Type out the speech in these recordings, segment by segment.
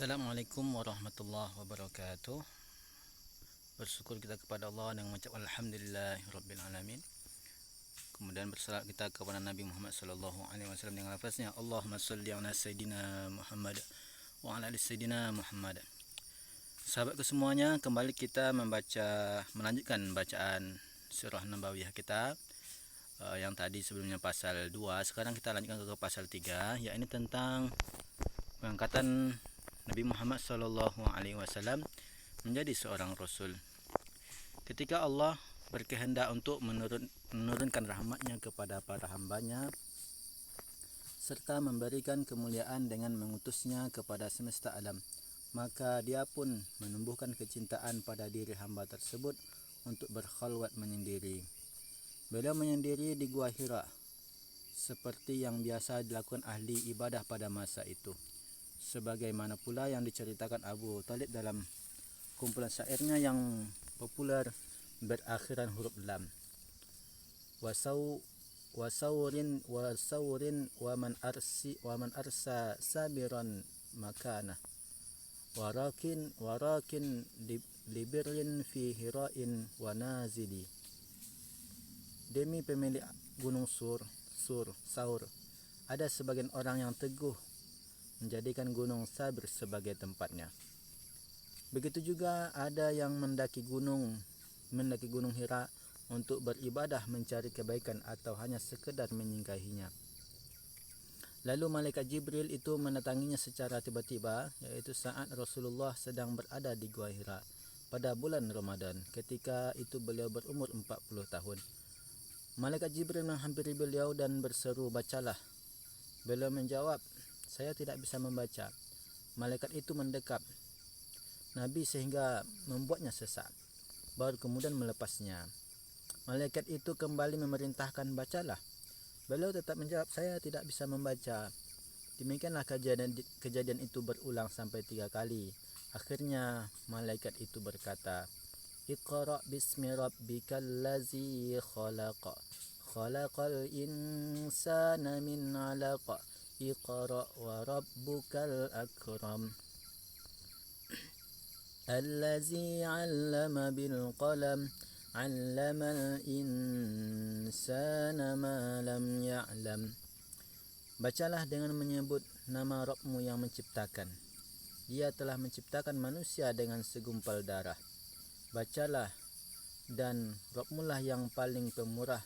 Assalamualaikum warahmatullahi wabarakatuh. Bersyukur kita kepada Allah dan mengucap alhamdulillahirabbil alamin. Kemudian bersalat kita kepada Nabi Muhammad sallallahu alaihi wasallam dengan lafaznya Allahumma shalli ala sayidina Muhammad wa ala ali sayidina Muhammad. Sahabatku semuanya, kembali kita melanjutkan bacaan surah Nabawiyah kita. Yang tadi sebelumnya pasal 2, sekarang kita lanjutkan ke pasal 3, yakni tentang pengangkatan Nabi Muhammad sallallahu alaihi wasallam menjadi seorang rasul. Ketika Allah berkehendak untuk menurunkan rahmatnya kepada para hambanya serta memberikan kemuliaan dengan mengutusnya kepada semesta alam, maka dia pun menumbuhkan kecintaan pada diri hamba tersebut untuk berkhalwat menyendiri. Beliau menyendiri di Gua Hira seperti yang biasa dilakukan ahli ibadah pada masa itu, sebagaimana pula yang diceritakan Abu Talib dalam kumpulan syairnya yang populer berakhiran huruf lam. Wasaurin wa man arsa sabiran makana warakin libirrin fi hirain wa nazili. Demi pemilik gunung Saur, ada sebagian orang yang teguh menjadikan gunung Sabir sebagai tempatnya. Begitu juga ada yang mendaki gunung Hira untuk beribadah, mencari kebaikan atau hanya sekedar menyinggahinya. Lalu malaikat Jibril itu mendatanginya secara tiba-tiba, yaitu saat Rasulullah sedang berada di Gua Hira pada bulan Ramadan. Ketika itu beliau berumur 40 tahun. Malaikat Jibril menghampiri beliau dan berseru, "Bacalah." Beliau menjawab, "Saya tidak bisa membaca." Malaikat itu mendekap Nabi sehingga membuatnya sesak, baru kemudian melepasnya. Malaikat itu kembali memerintahkan, "Bacalah." Beliau tetap menjawab, "Saya tidak bisa membaca." Demikianlah kejadian itu berulang sampai 3 kali. Akhirnya malaikat itu berkata, "Iqra bismi rabbikal ladzi khalaq. Khalaqal insana min 'alaq. Iqra wa rabbukal akram. Allazi 'allama bil qalam. 'Allamal insana ma lam ya'lam." Bacalah dengan menyebut nama Rabbmu yang menciptakan. Dia telah menciptakan manusia dengan segumpal darah. Bacalah, dan Rabbmu lah yang paling pemurah,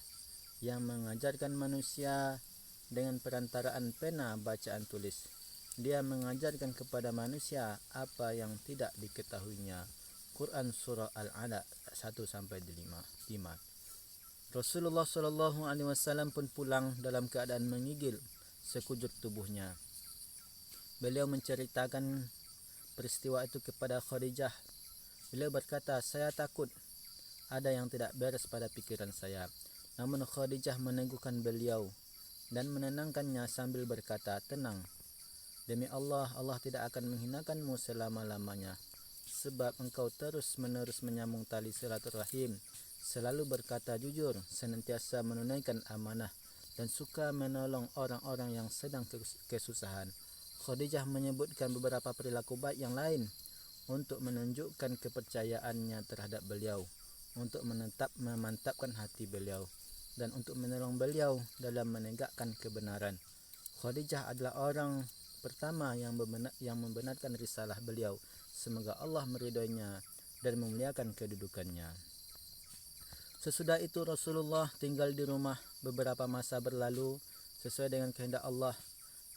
yang mengajarkan manusia dengan perantaraan pena bacaan tulis. Dia mengajarkan kepada manusia apa yang tidak diketahuinya. Quran Surah Al-Alaq 1-5. Rasulullah SAW pun pulang dalam keadaan menggigil sekujur tubuhnya. Beliau menceritakan peristiwa itu kepada Khadijah. Beliau berkata, "Saya takut ada yang tidak beres pada pikiran saya." Namun Khadijah meneguhkan beliau dan menenangkannya sambil berkata, "Tenang, demi Allah, Allah tidak akan menghinakanmu selama-lamanya, sebab engkau terus-menerus menyambung tali silaturahim, selalu berkata jujur, senantiasa menunaikan amanah, dan suka menolong orang-orang yang sedang kesusahan." Khadijah menyebutkan beberapa perilaku baik yang lain untuk menunjukkan kepercayaannya terhadap beliau, untuk memantapkan hati beliau, dan untuk menolong beliau dalam menegakkan kebenaran. Khadijah adalah orang pertama yang membenarkan risalah beliau. Semoga Allah meridhoinya dan memuliakan kedudukannya. Sesudah itu Rasulullah tinggal di rumah beberapa masa berlalu sesuai dengan kehendak Allah,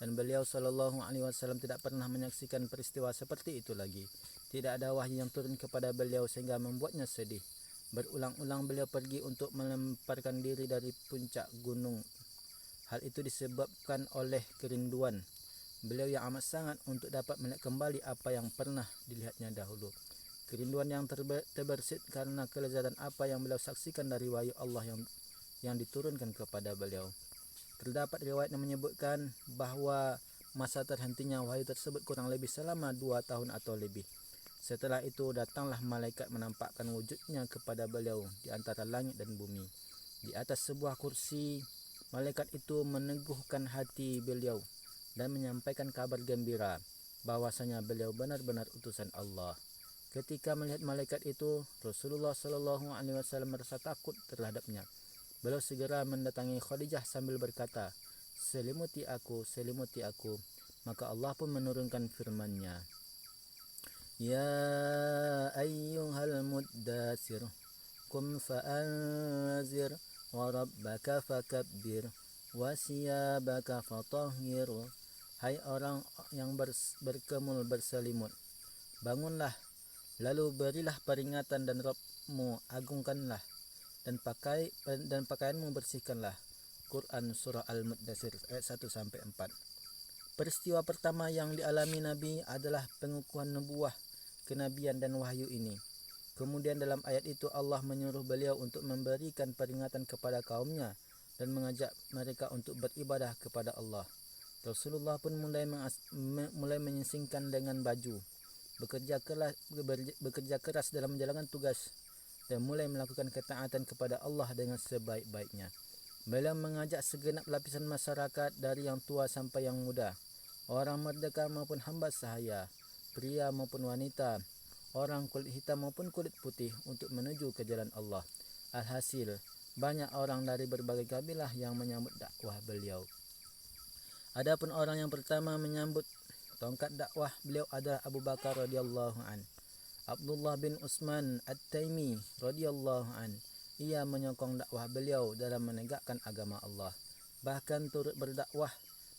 dan beliau SAW tidak pernah menyaksikan peristiwa seperti itu lagi. Tidak ada wahyu yang turun kepada beliau sehingga membuatnya sedih. Berulang-ulang beliau pergi untuk melemparkan diri dari puncak gunung. Hal itu disebabkan oleh kerinduan beliau yang amat sangat untuk dapat melihat kembali apa yang pernah dilihatnya dahulu. Kerinduan yang terbersit karena kelezatan apa yang beliau saksikan dari wahyu Allah yang diturunkan kepada beliau. Terdapat riwayat yang menyebutkan bahawa masa terhentinya wahyu tersebut kurang lebih selama 2 tahun atau lebih. Setelah itu datanglah malaikat menampakkan wujudnya kepada beliau di antara langit dan bumi. Di atas sebuah kursi, malaikat itu meneguhkan hati beliau dan menyampaikan kabar gembira. bahwasanya beliau benar-benar utusan Allah. Ketika melihat malaikat itu, Rasulullah Shallallahu Alaihi Wasallam merasa takut terhadapnya. Beliau segera mendatangi Khadijah sambil berkata, selimuti aku, selimuti aku. Maka Allah pun menurunkan firman-Nya, Ya ayyuhal muddatsir, qum fa'anzir, wa rabbaka fakabbir, wa siyabaka fatahhir. Hai orang yang berkemul berselimut, bangunlah, lalu berilah peringatan dan Rabbmu agungkanlah, dan pakaianmu bersihkanlah. Quran Surah Al-Muddatsir ayat 1-4. Peristiwa pertama yang dialami Nabi adalah pengukuhan nubuah, kenabian dan wahyu ini. Kemudian dalam ayat itu Allah menyuruh beliau untuk memberikan peringatan kepada kaumnya dan mengajak mereka untuk beribadah kepada Allah. Rasulullah pun mulai menyingsingkan dengan baju, bekerja keras dalam menjalankan tugas, dan mulai melakukan ketaatan kepada Allah dengan sebaik-baiknya. Beliau mengajak segenap lapisan masyarakat dari yang tua sampai yang muda, orang merdeka maupun hamba sahaya, pria maupun wanita, orang kulit hitam maupun kulit putih untuk menuju ke jalan Allah. Alhasil, banyak orang dari berbagai kabilah yang menyambut dakwah beliau. Adapun orang yang pertama menyambut tongkat dakwah beliau adalah Abu Bakar radhiyallahu an. Abdullah bin Utsman At-Taimi radhiyallahu an. Ia menyokong dakwah beliau dalam menegakkan agama Allah. Bahkan turut berdakwah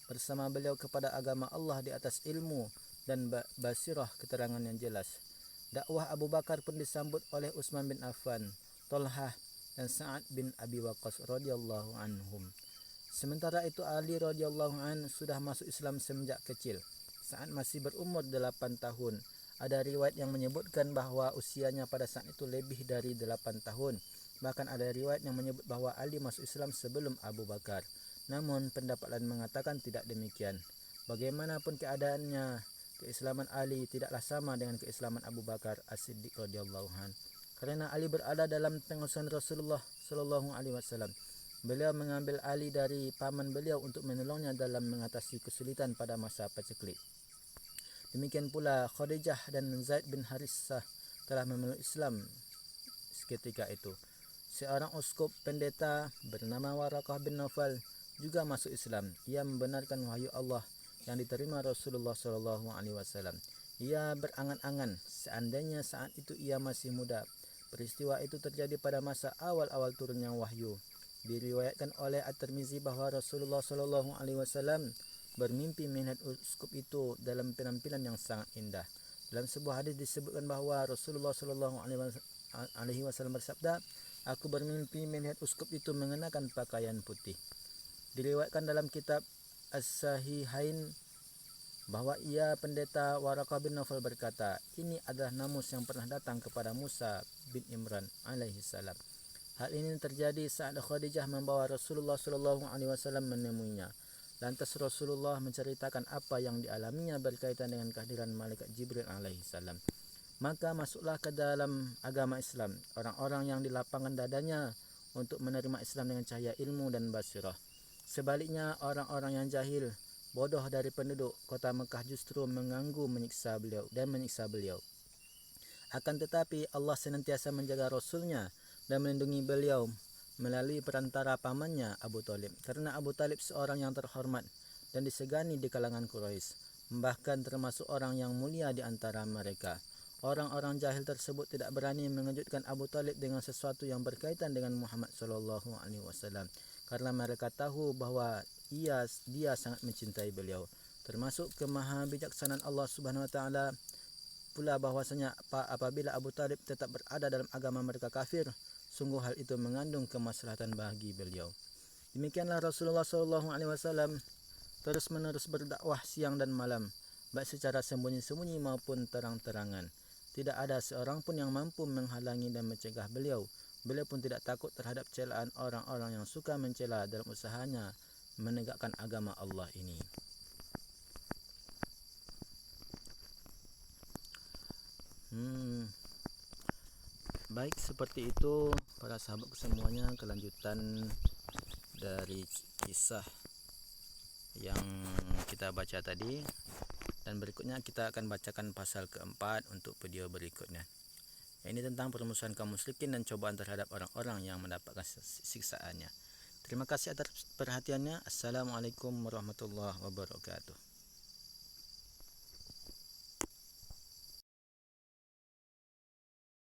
bersama beliau kepada agama Allah di atas ilmu dan basirah keterangan yang jelas. Dakwah Abu Bakar pun disambut oleh Utsman bin Affan, Thalhah dan Sa'ad bin Abi Waqqas radhiyallahu anhum. Sementara itu Ali radhiyallahu an sudah masuk Islam semenjak kecil. Saat masih berumur 8 tahun. Ada riwayat yang menyebutkan bahawa usianya pada saat itu lebih dari 8 tahun. Bahkan ada riwayat yang menyebut bahawa Ali masuk Islam sebelum Abu Bakar. Namun pendapat lain mengatakan tidak demikian. Bagaimanapun keadaannya, keislaman Ali tidaklah sama dengan keislaman Abu Bakar As-Siddiq radhiyallahu an. Karena Ali berada dalam pengurusan Rasulullah sallallahu alaihi wasallam. Beliau mengambil Ali dari paman beliau untuk menolongnya dalam mengatasi kesulitan pada masa paceklik. Demikian pula Khadijah dan Zaid bin Harithah telah memeluk Islam seketika itu. Seorang uskup pendeta bernama Waraqah bin Nawfal juga masuk Islam. Ia membenarkan wahyu Allah yang diterima Rasulullah sallallahu alaihi wasallam. Ia berangan-angan seandainya saat itu ia masih muda. Peristiwa itu terjadi pada masa awal-awal turunnya wahyu. Diriwayatkan oleh At-Tirmizi bahawa Rasulullah sallallahu alaihi wasallam bermimpi melihat uskup itu dalam penampilan yang sangat indah. Dalam sebuah hadis disebutkan bahawa Rasulullah sallallahu alaihi wasallam bersabda, "Aku bermimpi melihat uskup itu mengenakan pakaian putih." Diriwayatkan dalam kitab As-Sahihain bahawa ia pendeta Waraqah bin Nawfal berkata, "Ini adalah namus yang pernah datang kepada Musa bin Imran alaihi salam." Hal ini terjadi saat Khadijah membawa Rasulullah sallallahu alaihi wasallam menemuinya. Lantas Rasulullah menceritakan apa yang dialaminya berkaitan dengan kehadiran malaikat Jibril alaihi salam. Maka masuklah ke dalam agama Islam orang-orang yang dilapangkan dadanya untuk menerima Islam dengan cahaya ilmu dan basirah. Sebaliknya orang-orang yang jahil, bodoh dari penduduk kota Mekah justru mengganggu, menyiksa beliau. Akan tetapi Allah senantiasa menjaga Rasulnya dan melindungi beliau melalui perantara pamannya Abu Talib. Karena Abu Talib seorang yang terhormat dan disegani di kalangan Quraisy, bahkan termasuk orang yang mulia di antara mereka. Orang-orang jahil tersebut tidak berani mengejutkan Abu Talib dengan sesuatu yang berkaitan dengan Muhammad sallallahu alaihi wasallam karena mereka tahu bahawa dia sangat mencintai beliau. Termasuk kemahabijaksanaan Allah Subhanahu wa taala pula bahwasanya apabila Abu Talib tetap berada dalam agama mereka kafir, sungguh hal itu mengandung kemaslahatan bagi beliau. Demikianlah Rasulullah sallallahu alaihi wasallam terus-menerus berdakwah siang dan malam, baik secara sembunyi-sembunyi maupun terang-terangan. Tidak ada seorang pun yang mampu menghalangi dan mencegah beliau. Beliau pun tidak takut terhadap celaan orang-orang yang suka mencela dalam usahanya menegakkan agama Allah ini. Baik, seperti itu para sahabatku semuanya, kelanjutan dari kisah yang kita baca tadi. Dan berikutnya kita akan bacakan pasal keempat untuk video berikutnya. Ini tentang permusuhan kaum musyrikin dan cobaan terhadap orang-orang yang mendapatkan siksaannya. Terima kasih atas perhatiannya. Assalamualaikum warahmatullahi wabarakatuh.